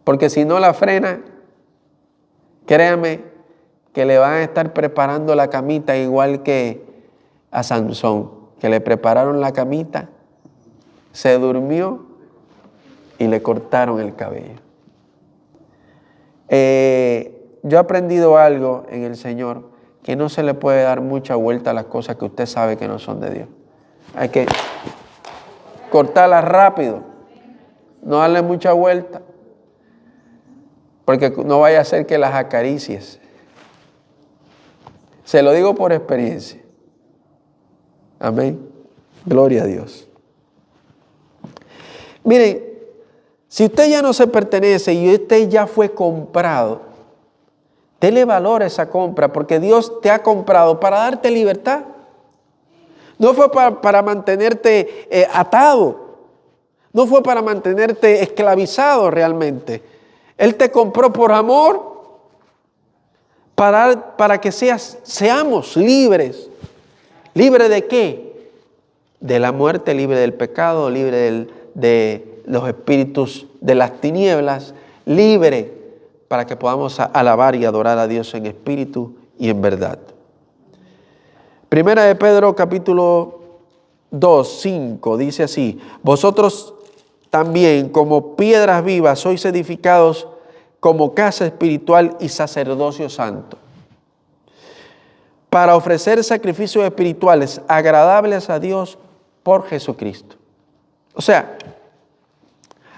Porque si no la frena, créame que le van a estar preparando la camita igual que a Sansón, que le prepararon la camita, se durmió y le cortaron el cabello. Yo he aprendido algo en el Señor, que no se le puede dar mucha vuelta a las cosas que usted sabe que no son de Dios. Hay que cortarlas rápido, no darle mucha vuelta, porque no vaya a ser que las acaricies. Se lo digo por experiencia. Amén. Gloria a Dios. Miren, si usted ya no se pertenece y usted ya fue comprado, dele valor a esa compra, porque Dios te ha comprado para darte libertad. No fue para mantenerte atado. No fue para mantenerte esclavizado realmente. Él te compró por amor para que seamos libres. ¿Libre de qué? De la muerte, libre del pecado, libre de los espíritus de las tinieblas, libre para que podamos alabar y adorar a Dios en espíritu y en verdad. Primera de Pedro capítulo 2, 5 dice así: vosotros también como piedras vivas sois edificados como casa espiritual y sacerdocio santo, para ofrecer sacrificios espirituales agradables a Dios por Jesucristo. O sea,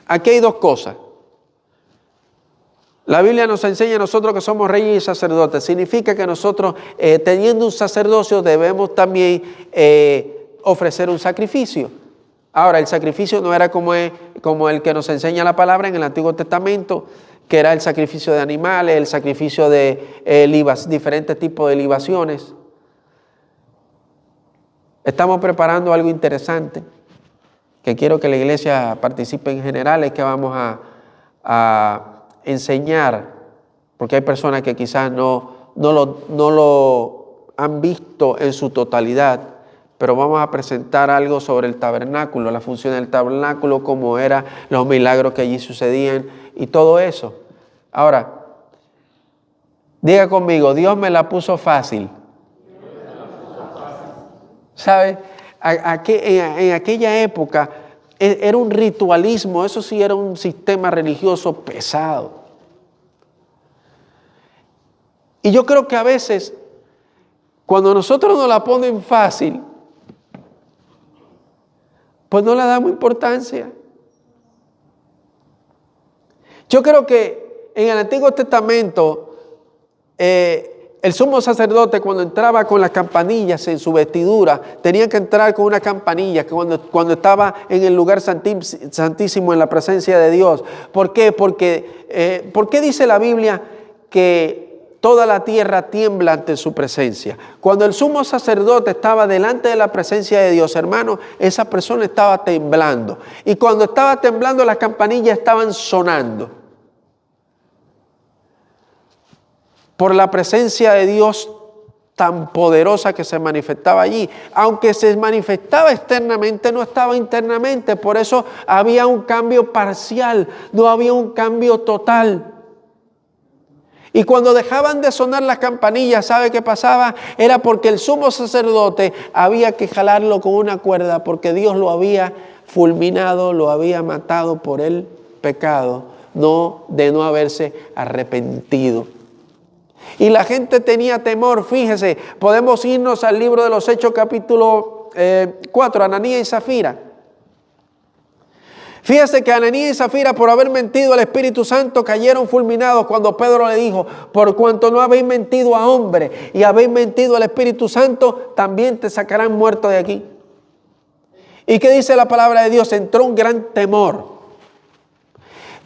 aquí hay dos cosas. La Biblia nos enseña a nosotros que somos reyes y sacerdotes. Significa que nosotros, teniendo un sacerdocio, debemos también ofrecer un sacrificio. Ahora, el sacrificio no era como el que nos enseña la palabra en el Antiguo Testamento, que era el sacrificio de animales, el sacrificio de diferentes tipos de libaciones. Estamos preparando algo interesante, que quiero que la iglesia participe en general, es que vamos a enseñar, porque hay personas que quizás no lo han visto en su totalidad, pero vamos a presentar algo sobre el tabernáculo, la función del tabernáculo, cómo era, los milagros que allí sucedían y todo eso. Ahora, diga conmigo, Dios me la puso fácil. ¿Sabe? En aquella época era un ritualismo, eso sí era un sistema religioso pesado. Y yo creo que a veces, cuando nosotros nos la ponen fácil, pues no le damos importancia. Yo creo que en el Antiguo Testamento, el sumo sacerdote, cuando entraba con las campanillas en su vestidura, tenía que entrar con una campanilla que cuando estaba en el lugar santísimo, en la presencia de Dios. ¿Por qué? Porque, ¿por qué dice la Biblia que toda la tierra tiembla ante su presencia. Cuando el sumo sacerdote estaba delante de la presencia de Dios, hermano, esa persona estaba temblando. Y cuando estaba temblando, las campanillas estaban sonando. Por la presencia de Dios tan poderosa que se manifestaba allí. Aunque se manifestaba externamente, no estaba internamente. Por eso había un cambio parcial, no había un cambio total. Y cuando dejaban de sonar las campanillas, ¿sabe qué pasaba? Era porque el sumo sacerdote había que jalarlo con una cuerda, porque Dios lo había fulminado, lo había matado por el pecado, de no haberse arrepentido. Y la gente tenía temor. Fíjese, podemos irnos al libro de los Hechos capítulo 4, Ananías y Zafira. Fíjese que Ananías y Zafira, por haber mentido al Espíritu Santo, cayeron fulminados cuando Pedro le dijo: por cuanto no habéis mentido a hombre y habéis mentido al Espíritu Santo, también te sacarán muerto de aquí. ¿Y qué dice la palabra de Dios? Entró un gran temor.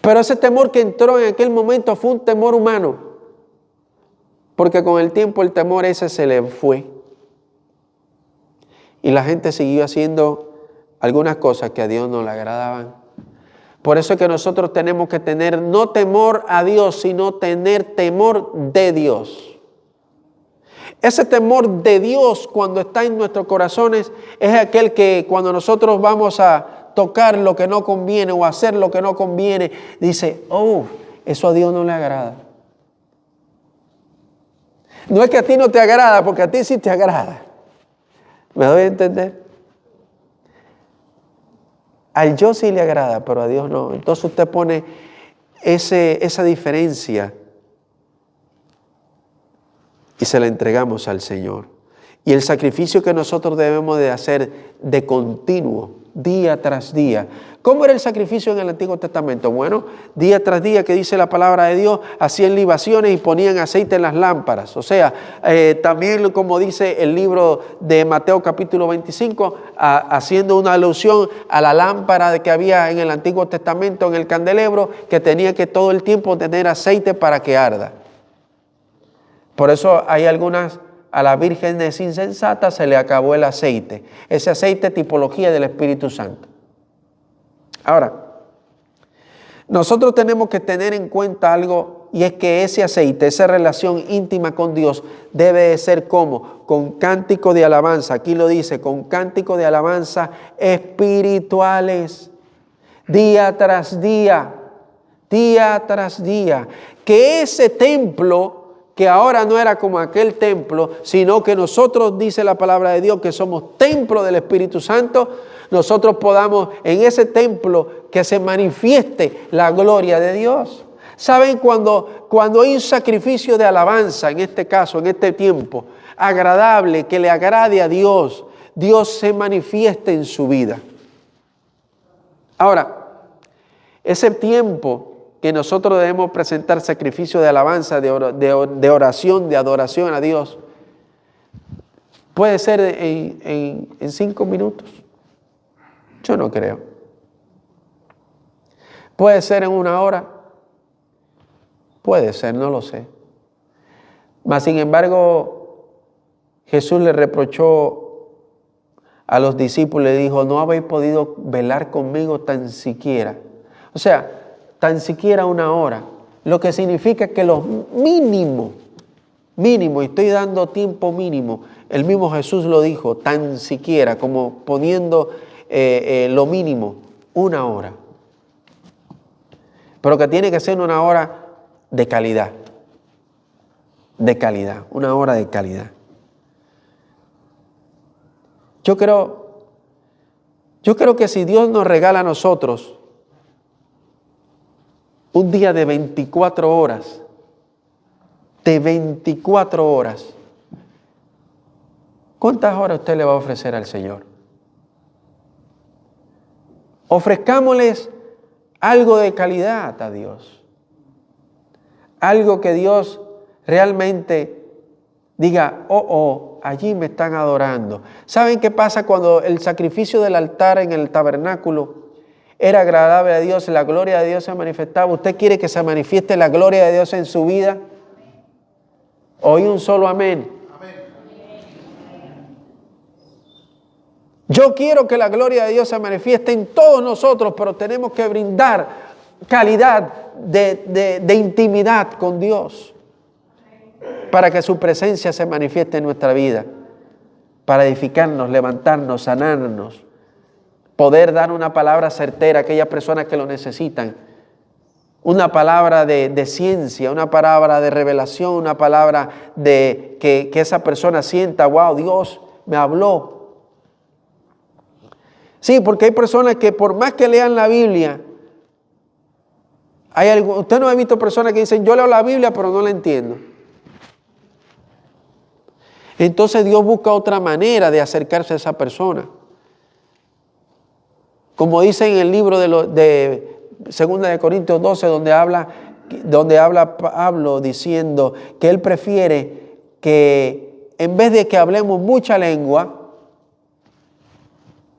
Pero ese temor que entró en aquel momento fue un temor humano. Porque con el tiempo el temor ese se le fue. Y la gente siguió haciendo algunas cosas que a Dios no le agradaban. Por eso es que nosotros tenemos que tener no temor a Dios, sino tener temor de Dios. Ese temor de Dios, cuando está en nuestros corazones, es aquel que cuando nosotros vamos a tocar lo que no conviene o hacer lo que no conviene, dice: oh, eso a Dios no le agrada. No es que a ti no te agrada, porque a ti sí te agrada. ¿Me doy a entender? Al yo sí le agrada, pero a Dios no. Entonces usted pone esa diferencia y se la entregamos al Señor. Y el sacrificio que nosotros debemos de hacer de continuo, día tras día. ¿Cómo era el sacrificio en el Antiguo Testamento? Bueno, día tras día, que dice la palabra de Dios, hacían libaciones y ponían aceite en las lámparas. O sea, también como dice el libro de Mateo capítulo 25, haciendo una alusión a la lámpara que había en el Antiguo Testamento, en el candelebro, que tenía que todo el tiempo tener aceite para que arda. Por eso hay a las vírgenes insensatas se le acabó el aceite. Ese aceite, tipología del Espíritu Santo. Ahora, nosotros tenemos que tener en cuenta algo, y es que ese aceite, esa relación íntima con Dios, debe de ser ¿cómo? Con cántico de alabanza. Aquí lo dice, con cántico de alabanza espirituales, día tras día, día tras día. Que ese templo, que ahora no era como aquel templo, sino que nosotros, dice la palabra de Dios, que somos templo del Espíritu Santo, nosotros podamos en ese templo que se manifieste la gloria de Dios. ¿Saben? Cuando hay un sacrificio de alabanza, en este caso, en este tiempo, agradable, que le agrade a Dios, Dios se manifiesta en su vida. Ahora, ese tiempo que nosotros debemos presentar sacrificio de alabanza, de oración, de adoración a Dios, puede ser en 5 minutos. Yo no creo. Puede ser en 1 hora. Puede ser, no lo sé. Mas sin embargo, Jesús le reprochó a los discípulos, le dijo: no habéis podido velar conmigo tan siquiera. O sea, tan siquiera 1 hora. Lo que significa que lo mínimo, y estoy dando tiempo mínimo, el mismo Jesús lo dijo, tan siquiera, como poniendo lo mínimo, 1 hora. Pero que tiene que ser 1 hora de calidad. De calidad, 1 hora de calidad. Yo creo que si Dios nos regala a nosotros un día de 24 horas, ¿cuántas horas usted le va a ofrecer al Señor? Ofrezcámosles algo de calidad a Dios. Algo que Dios realmente diga: allí me están adorando. ¿Saben qué pasa cuando el sacrificio del altar en el tabernáculo era agradable a Dios, la gloria de Dios se manifestaba? ¿Usted quiere que se manifieste la gloria de Dios en su vida? Oí un solo amén. Yo quiero que la gloria de Dios se manifieste en todos nosotros, pero tenemos que brindar calidad de intimidad con Dios para que su presencia se manifieste en nuestra vida, para edificarnos, levantarnos, sanarnos, poder dar una palabra certera a aquellas personas que lo necesitan, una palabra de ciencia, una palabra de revelación, una palabra de que esa persona sienta, wow, Dios me habló. Sí, porque hay personas que por más que lean la Biblia, usted no ha visto personas que dicen, yo leo la Biblia pero no la entiendo. Entonces Dios busca otra manera de acercarse a esa persona. Como dice en el libro de 2 de Corintios 12, donde habla Pablo diciendo que él prefiere que en vez de que hablemos mucha lengua,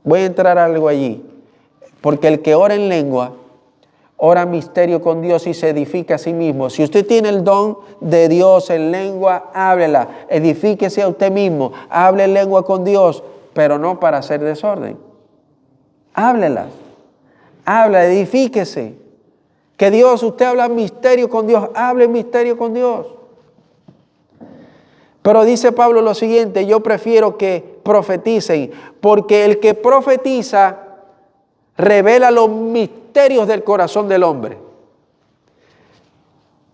voy a entrar algo allí, porque el que ora en lengua, ora misterio con Dios y se edifica a sí mismo. Si usted tiene el don de Dios en lengua, háblela, edifíquese a usted mismo, hable en lengua con Dios, pero no para hacer desorden. Háblela, edifíquese. Que Dios, usted habla misterio con Dios, hable misterio con Dios. Pero dice Pablo lo siguiente, yo prefiero que profeticen, porque el que profetiza revela los misterios del corazón del hombre.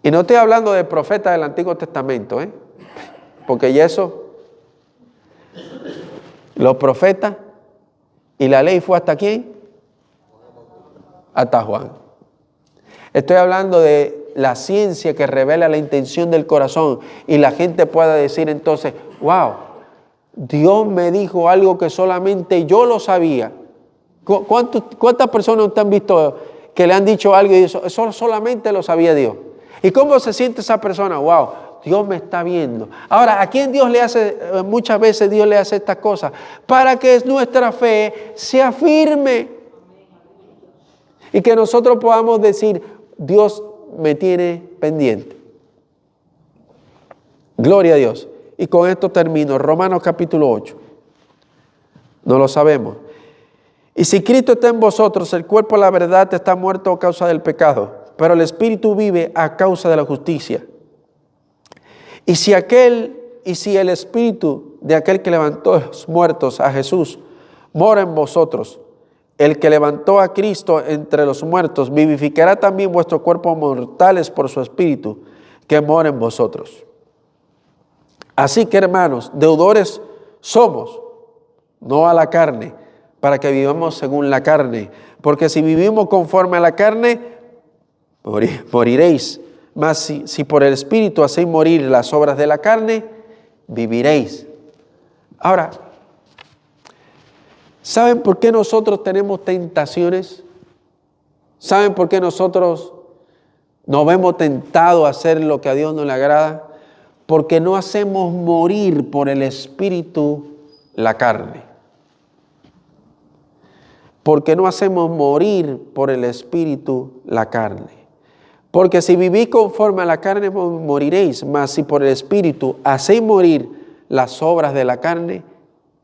Y no estoy hablando de profetas del Antiguo Testamento, porque ya eso, los profetas y la ley fue ¿hasta quién? Hasta Juan. Estoy hablando de la ciencia que revela la intención del corazón y la gente pueda decir entonces, wow, Dios me dijo algo que solamente yo lo sabía. ¿Cuántas personas usted han visto que le han dicho algo y eso solamente lo sabía Dios? ¿Y cómo se siente esa persona? Wow, Dios me está viendo. Ahora, ¿a quién Dios le hace? Muchas veces Dios le hace estas cosas para que nuestra fe sea firme y que nosotros podamos decir, Dios me tiene pendiente. Gloria a Dios. Y con esto termino. Romanos capítulo 8. No lo sabemos. Y si Cristo está en vosotros, el cuerpo de la verdad está muerto a causa del pecado, pero el espíritu vive a causa de la justicia. Y si el espíritu de aquel que levantó a los muertos a Jesús mora en vosotros, el que levantó a Cristo entre los muertos vivificará también vuestros cuerpos mortales por su espíritu que mora en vosotros. Así que, hermanos, deudores somos, no a la carne, para que vivamos según la carne. Porque si vivimos conforme a la carne, moriréis. Mas si por el Espíritu hacéis morir las obras de la carne, viviréis. Ahora, ¿saben por qué nosotros tenemos tentaciones? ¿Saben por qué nosotros nos vemos tentados a hacer lo que a Dios no le agrada? Porque no hacemos morir por el Espíritu la carne. Porque no hacemos morir por el Espíritu la carne. Porque si vivís conforme a la carne moriréis, mas si por el Espíritu hacéis morir las obras de la carne,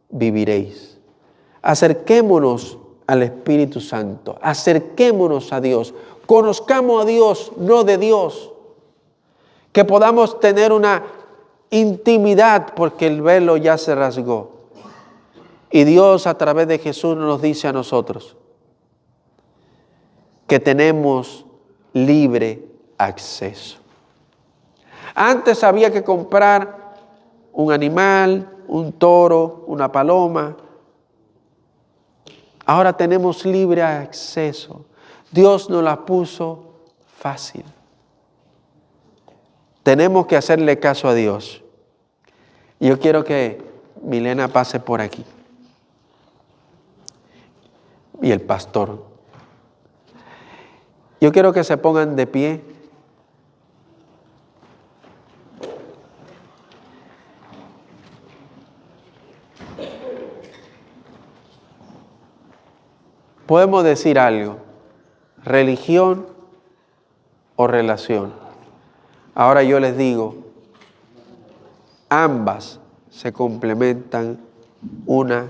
viviréis. Acerquémonos al Espíritu Santo, acerquémonos a Dios, conozcamos a Dios, no de Dios. Que podamos tener una intimidad porque el velo ya se rasgó. Y Dios a través de Jesús nos dice a nosotros que tenemos libre acceso. Antes había que comprar un animal, un toro, una paloma. Ahora tenemos libre acceso. Dios nos la puso fácil. Tenemos que hacerle caso a Dios. Y yo quiero que Milena pase por aquí. Y el pastor. Yo quiero que se pongan de pie. Podemos decir algo, religión o relación. Ahora yo les digo, ambas se complementan una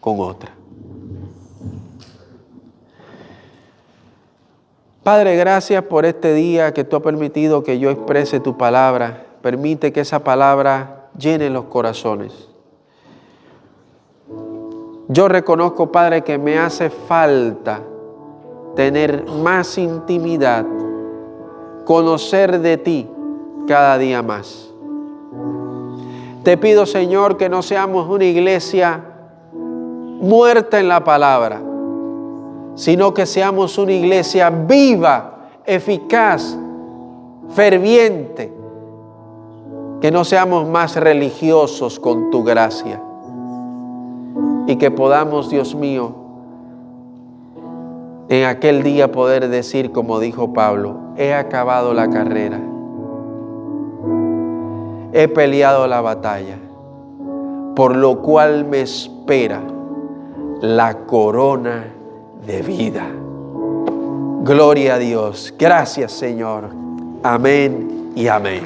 con otra. Padre, gracias por este día que tú has permitido que yo exprese tu palabra. Permite que esa palabra llene los corazones. Yo reconozco, Padre, que me hace falta tener más intimidad, conocer de ti cada día más. Te pido, Señor, que no seamos una iglesia muerta en la palabra, sino que seamos una iglesia viva, eficaz, ferviente, que no seamos más religiosos con tu gracia y que podamos, Dios mío, en aquel día poder decir, como dijo Pablo, he acabado la carrera, he peleado la batalla, por lo cual me espera la corona de vida. Gloria a Dios. Gracias, Señor. Amén y amén.